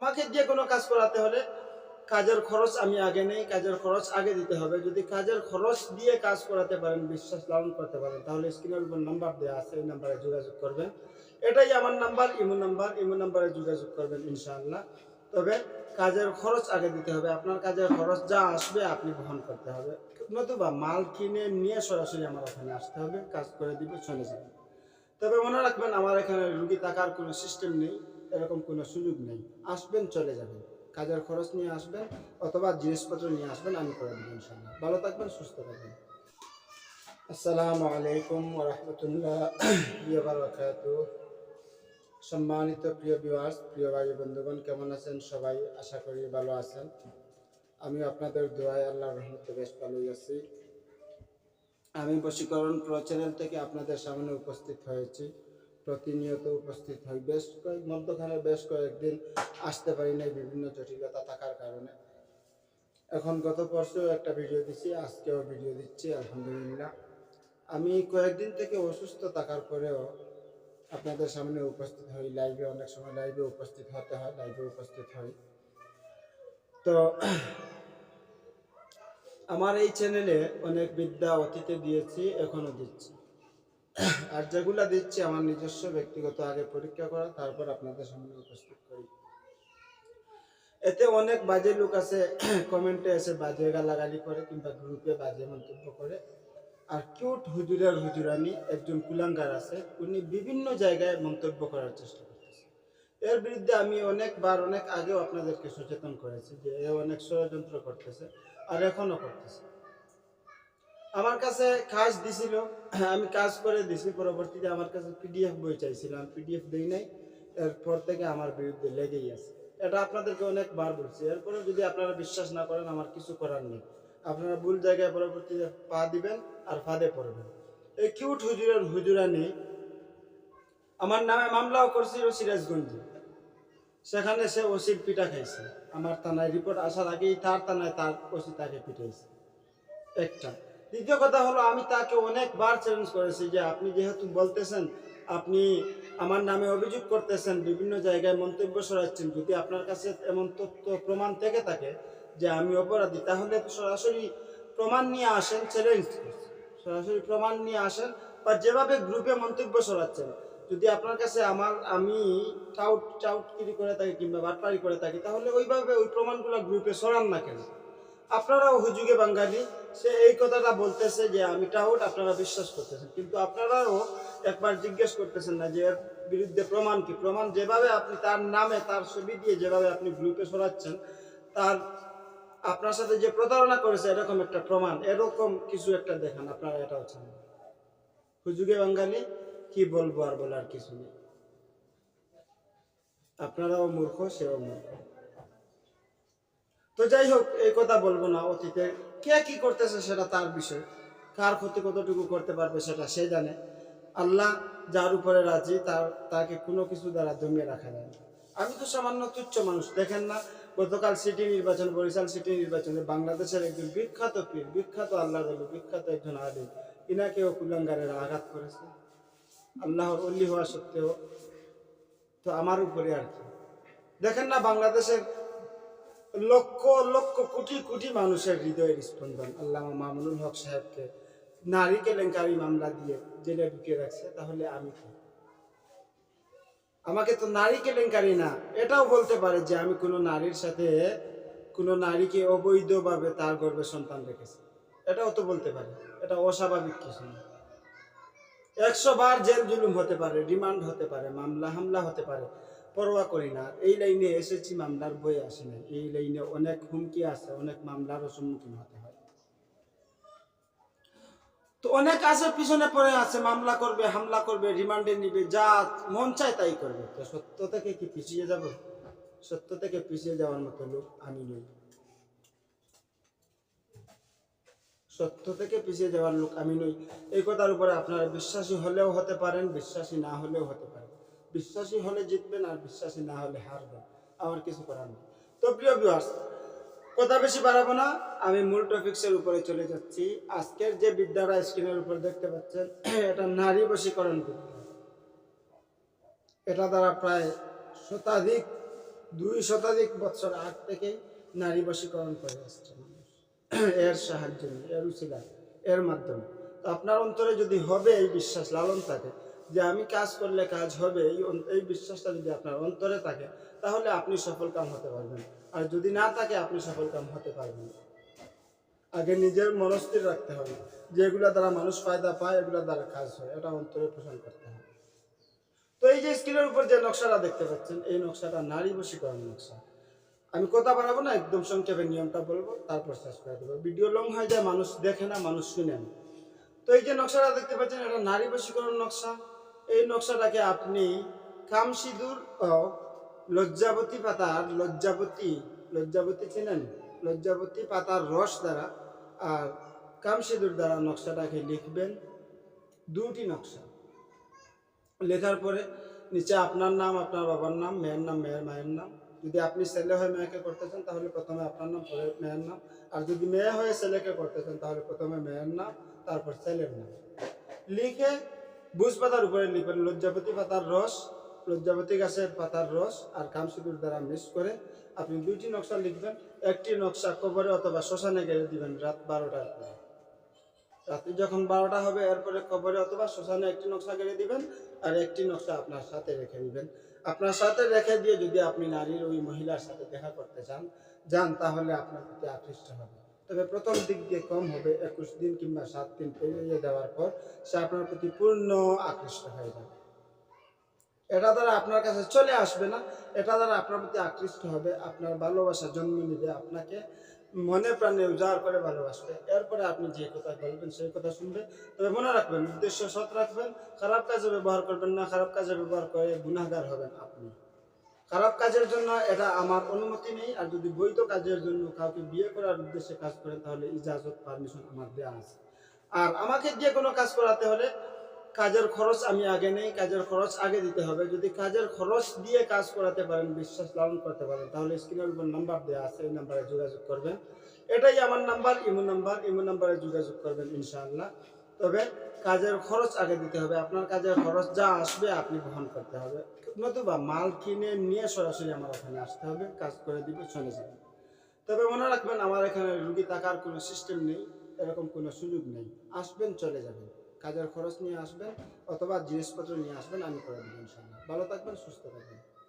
আমাকে যে কোনো কাজ করাতে হলে কাজের খরচ আমি আগে নেই, কাজের খরচ আগে দিতে হবে। যদি কাজের খরচ দিয়ে কাজ করাতে পারেন, বিশ্বাস লালন করতে পারেন, তাহলে স্ক্রিনের উপর নাম্বার দেওয়া আছে, এই নাম্বারে যোগাযোগ করবেন। এটাই আমার নাম্বার, ইমো নাম্বারে যোগাযোগ করবেন ইনশাআল্লাহ। তবে কাজের খরচ আগে দিতে হবে। আপনার কাজের খরচ যা আসবে আপনি বহন করতে হবে, নতুবা মাল কিনে নিয়ে সরাসরি আমার ওখানে আসতে হবে, কাজ করে দিবে, চলে যাবে। তবে মনে রাখবেন, আমার এখানে রুগী থাকার কোনো সিস্টেম নেই, এরকম কোনো সুযোগ নেই। আসবেন, চলে যাবেন, কাজের খরচ নিয়ে আসবেন অথবা জিনিসপত্র নিয়ে আসবেন, আমি করে দেবো ইনশাআল্লাহ। ভালো থাকবেন, সুস্থ থাকবেন। আসসালামু আলাইকুম ওয়া রাহমাতুল্লাহি ওয়া বারাকাতুহু। সম্মানিত প্রিয় ভিউয়ার্স, প্রিয় ভাই বন্ধুগণ, কেমন আছেন সবাই? আশা করি ভালো আছেন। আমি আপনাদের দোয়ায় আল্লাহর রহমতে বেশ ভালোই আছি। আমি বশীকরণ প্রো চ্যানেল থেকে আপনাদের সামনে উপস্থিত হয়েছি, প্রতিনিয়ত উপস্থিত হই। মধ্যখানে বেশ কয়েকদিন আসতে পারি নাই বিভিন্ন জটিলতা থাকার কারণে। এখন গত পরশু একটা ভিডিও দিচ্ছি, আজকেও ভিডিও দিচ্ছি আলহামদুলিল্লাহ। আমি কয়েকদিন থেকে অসুস্থ থাকার পরেও আপনাদের সামনে উপস্থিত হই লাইভে। অনেক সময় লাইভে উপস্থিত হতে হয়, লাইভে উপস্থিত হই। তো আমার এই চ্যানেলে অনেক বিদ্যা অতীতে দিয়েছি, এখনো দিচ্ছি। আর যেগুলা দিচ্ছি আমার নিজস্ব ব্যক্তিগত, আগে পরীক্ষা করা, তারপর আপনাদের সামনে উপস্থিত করি। এতে অনেক বাজে লোক আছে, কমেন্টে এসে বাজে গালাগালি করে কিংবা গ্রুপে বাজে মন্তব্য করে। আর কিউট হুজুরের হুজুরানি একজন কুলাঙ্গার আছে, উনি বিভিন্ন জায়গায় মন্তব্য করার চেষ্টা করতেছে। এর বিরুদ্ধে আমি অনেকবার, অনেক আগেও আপনাদেরকে সচেতন করেছি যে এ অনেক ষড়যন্ত্র করতেছে, আর এখনো করতেছে। আমার কাছে কাজ দিছিল, আমি কাজ করে দিছি। পরবর্তীতে আমার কাছে পিডিএফ বই চাইছিলাম, পিডিএফ দেই নাই। এরপর থেকে আমার বিরুদ্ধে লেগেই আছে। এটা আপনাদেরকে অনেকবার বলছি। এরপরে যদি আপনারা বিশ্বাস না করেন, আমার কিছু করার নেই। আপনারা ভুল জায়গায় পরবর্তীতে পা দিবেন আর ফাঁদে পড়বেন। এই কিউট হুজুরের হুজুরানি আমার নামে মামলাও করছিল সিরাজগঞ্জে। সেখানে সে ওসির পিটা খাইছে। আমার থানায় রিপোর্ট আসার আগেই তার থানায় তার ওসি তাকে পিটাইছে। একটা। দ্বিতীয় কথা হলো, আমি তাকে অনেকবার চ্যালেঞ্জ করেছি যে আপনি যেহেতু বলতেছেন, আপনি আমার নামে অভিযোগ করতেছেন, বিভিন্ন জায়গায় মন্তব্য সরাচ্ছেন, যদি আপনার কাছে এমন তথ্য প্রমাণ থেকে থাকে যে আমি অপরাধী, তাহলে সরাসরি প্রমাণ নিয়ে আসেন। চ্যালেঞ্জ করছি, সরাসরি প্রমাণ নিয়ে আসেন। বা যেভাবে গ্রুপে মন্তব্য সরাচ্ছেন, যদি আপনার কাছে আমি টাউটগিরি করে থাকি কিংবা বাটপারি করে থাকি, তাহলে ওইভাবে ওই প্রমাণগুলো গ্রুপে সরান না কেন? আপনারাও হুজুগে বাঙালি, সে এই কথাটা বলতেছে যে আমি টাউট, আপনারা বিশ্বাস করতেছেন, কিন্তু আপনারাও একবার জিজ্ঞেস করতেছেন না যে এর বিরুদ্ধে প্রমাণ কি? প্রমাণ যেভাবে আপনি তার নামে, তার ছবি দিয়ে যেভাবে আপনি গ্রুপে সরাচ্ছেন, তার আপনার সাথে যে প্রতারণা করেছে এরকম একটা প্রমাণ, এরকম কিছু একটা দেখান। আপনারা এটা হচ্ছে না। হুজুগে বাঙালি, কি বলবো, আর বলার কিছু নেই। আপনারাও মূর্খ, সেও মূর্খ। তো যাই হোক, এই কথা বলবো না। অতীতে কে কি করতেছে সেটা তার বিষয়, কার ক্ষতি কতটুকু করতে পারবে সেটা সে জানে। আল্লাহ যার উপরে রাজি, তাকে কোনো কিছু দ্বারা দমিয়ে রাখা যায় না। আমি তো সামান্য তুচ্ছ মানুষ। দেখেন না, গতকাল সিটি নির্বাচন, বরিশাল সিটি নির্বাচনে বাংলাদেশের একজন বিখ্যাত পীর, বিখ্যাত আল্লাহর ওলি, বিখ্যাত একজন আলিম, ইনাকেও কুলাঙ্গারেরা আঘাত করেছে। আল্লাহর ওলি হওয়া সত্ত্বেও। তো আমার উপরে আর কি। দেখেন না, বাংলাদেশের লক্ষ লক্ষ কোটি কোটি মানুষের হৃদয়ের স্পন্দন আল্লামা মামুনুল হক সাহেবকে নারী কেলেঙ্কারি মামলা দিয়ে জেলে ঢুকিয়ে রাখছে। তাহলে আমি কি? আমাকে তো নারী কেলেঙ্কারি না, এটাও বলতে পারে যে আমি কোনো নারীর সাথে, কোনো নারীকে অবৈধভাবে তার গর্ভে সন্তান রেখেছি, এটাও তো বলতে পারে। এটা অস্বাভাবিক কিছু না। 100 বার জেল জুলুম হতে পারে, রিমান্ড হতে পারে, মামলা হামলা হতে পারে, পরোয়া করি না। এই লাইনে এসেছি, মামলার বই আসে নাই। এই লাইনে অনেক হুমকি আছে, অনেক মামলারও সম্মুখীন হতে হয়। তো অনেক আছে পিছনে পড়ে আছে, মামলা করবে, হামলা করবে, রিমান্ডে নিবে, যা মন চায় তাই করবে। তো সত্য থেকে কি পিছিয়ে যাব? সত্য থেকে পিছিয়ে যাওয়ার মতো লোক আমি নই। সত্য থেকে পিছিয়ে যাওয়ার লোক আমি নই। এই কথার উপরে আপনারা বিশ্বাসী হলেও হতে পারেন, বিশ্বাসী না হলেও হতে পারেন। বিশ্বাসী হলে জিতবেন, আর বিশ্বাসী না হলে হারবেন। আমার কিছু করার নেই। তো প্রিয় ভিউয়ার্স, কথা বেশি বাড়াবো না, আমি মূল টপিক্সের উপরে চলে যাচ্ছি। আজকের যে বিদ্যাটা স্ক্রিনের উপর দেখতে পাচ্ছেন, এটা নারী বশীকরণ বিদ্যা। এটা দ্বারা প্রায় শতাধিক শতাধিক বছর আগ থেকেই নারী বশীকরণ করে আসছে মানুষ এর সাহায্য নিয়ে, এর উচিলা, এর মাধ্যমে। তো আপনার অন্তরে যদি হবে এই বিশ্বাস লালন থাকে যে আমি কাজ করলে কাজ হবে, এই বিশ্বাসটা যদি আপনার অন্তরে থাকে, তাহলে আপনি সফল কাম হতে পারবেন। আর যদি না থাকে, আপনি সফল কাম হতে পারবেন না। আগে নিজের মনস্থির রাখতে হবে যে এগুলা দ্বারা মানুষ ফায়দা পায়, এগুলা দ্বারা কাজ হয়, এটা অন্তরে পোষণ করতে হবে। তো এই যে স্ক্রিনের উপর যে নকশাটা দেখতে পাচ্ছেন, এই নকশাটা নারী বশীকরণ নকশা। আমি কথা বাড়াবো না, একদম সংক্ষেপে নিয়মটা বলবো, তারপর শেষ করে দেবো। ভিডিও লং হয়ে যায়, মানুষ দেখে না, মানুষ শুনে না। তো এই যে নকশাটা দেখতে পাচ্ছেন, এটা নারী বশীকরণ নকশা। এই নকশাটাকে আপনি কামসিঁদুর ও লজ্জাবতী পাতার লজ্জাবতী চেনেন, লজ্জাবতী পাতার রস দ্বারা আর কামসিঁদুর দ্বারা নকশাটাকে লিখবেন। দুটি নকশা লেখার পরে নিচে আপনার নাম, আপনার বাবার নাম, মেয়ের নাম, মেয়ের মায়ের নাম। যদি আপনি ছেলে হয়ে মেয়েকে করতে চান, তাহলে প্রথমে আপনার নাম, পরে মেয়ের নাম। আর যদি মেয়ে হয়ে ছেলেকে করতে চান, তাহলে প্রথমে মেয়ের নাম, তারপর ছেলের নাম লিখে বুঝ পাতার উপরে লিখবেন লজ্জাবতী পাতার রস, লজ্জাবতী গাছের পাতার রস আর কামসিঁদুর দ্বারা মিক্স করে আপনি দুইটি নকশা লিখবেন। একটি নকশা কবরে অথবা শ্মশানে গেড়ে দিবেন রাত 12টার পরে। রাত্রি যখন 12টা হবে, এরপরে কবরে অথবা শ্মশানে একটি নকশা গেড়ে দিবেন, আর একটি নকশা আপনার সাথে রেখে দিবেন। আপনার সাথে রেখে দিয়ে যদি আপনি নারীর ওই মহিলার সাথে দেখা করতে যান, তাহলে আপনার প্রতি আকৃষ্ট হবে। তবে প্রথম দিক দিয়ে কম হবে, 21 দিন কিংবা 7 দিন পেরিয়ে দেওয়ার পর সে আপনার প্রতি পূর্ণ আকৃষ্ট হয়ে যাবে। এটা দ্বারা আপনার কাছে চলে আসবে না, এটা দ্বারা আপনার প্রতি আকৃষ্ট হবে, আপনার ভালোবাসা জন্ম নিবে, আপনাকে মনে প্রাণে উজাড় করে ভালোবাসবে। এরপরে আপনি যে কথা বলবেন সেই কথা শুনবে। তবে মনে রাখবেন, উদ্দেশ্য সৎ রাখবেন, খারাপ কাজে ব্যবহার করবেন না। খারাপ কাজে ব্যবহার করে গুনাহগার হবেন আপনি। খারাপ কাজের জন্য এটা আমার অনুমতি নেই। আর যদি বৈধ কাজের জন্য কাউকে বিয়ে করার উদ্দেশ্যে কাজ করেন, তাহলে ইজাজত, পারমিশন আমার দেওয়া আছে। আর আমাকে দিয়ে কোনো কাজ করাতে হলে কাজের খরচ আমি আগে নেই, কাজের খরচ আগে দিতে হবে। যদি কাজের খরচ দিয়ে কাজ করাতে পারেন, বিশ্বাস লালন করতে পারেন, তাহলে স্ক্রিনের উপর নাম্বার দেওয়া আছে, এই নাম্বারে যোগাযোগ করবেন। এটাই আমার নাম্বার, ইমো নাম্বারে যোগাযোগ করবেন ইনশাআল্লাহ। তবে কাজের খরচ আগে দিতে হবে। আপনার কাজের খরচ যা আসবে আপনি বহন করতে হবে, নতুবা মাল কিনে নিয়ে সরাসরি আমার ওখানে আসতে হবে, কাজ করে দিবে, চলে যাবে। তবে মনে রাখবেন, আমার এখানে রুগী থাকার কোনো সিস্টেম নেই, এরকম কোনো সুযোগ নেই। আসবেন, চলে যাবেন, কাজের খরচ নিয়ে আসবেন অথবা জিনিসপত্র নিয়ে আসবেন, আমি করে দেবো ইনশাআল্লাহ। ভালো থাকবেন, সুস্থ থাকবেন।